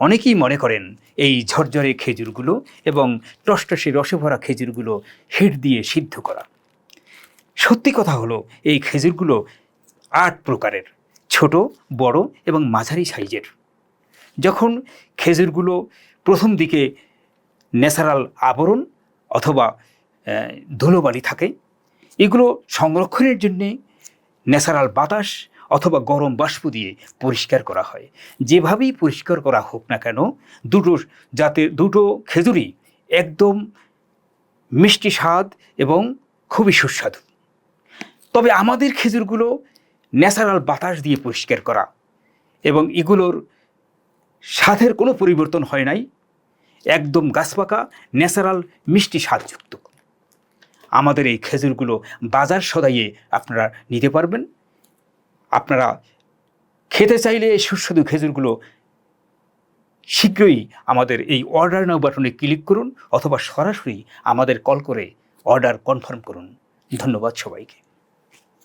অনেকেই মনে করেন এই ঝরঝরে খেজুরগুলো এবং টসটসে রসে ভরা খেজুরগুলো হিট দিয়ে সিদ্ধ করা। সত্যি কথা হলো এই খেজুরগুলো 8 প্রকারের, ছোট, বড় এবং মাঝারি সাইজের। যখন খেজুরগুলো প্রথম দিকে ন্যাচারাল আবরণ অথবা ধুলোবালি থাকে, এগুলো সংরক্ষণের জন্যে ন্যাচারাল বাতাস অথবা গরম বাষ্প দিয়ে পরিষ্কার করা হয়। যেভাবেই পরিষ্কার করা হোক না কেন, দুটো খেজুরই একদম মিষ্টি স্বাদ এবং খুবই সুস্বাদু। তবে আমাদের খেজুরগুলো ন্যাচারাল বাতাস দিয়ে পরিষ্কার করা এবং এগুলোর স্বাদের কোনো পরিবর্তন হয় নাই, একদম গাছপাকা ন্যাচারাল মিষ্টি স্বাদযুক্ত। আমাদের এই খেজুরগুলো বাজার সদাইয়ে আপনারা নিতে পারবেন। আপনারা খেতে চাইলে এই সুস্বাদু খেজুরগুলো শীঘ্রই আমাদের এই অর্ডার নাও বাটনে ক্লিক করুন অথবা সরাসরি আমাদের কল করে অর্ডার কনফার্ম করুন। ধন্যবাদ সবাইকে।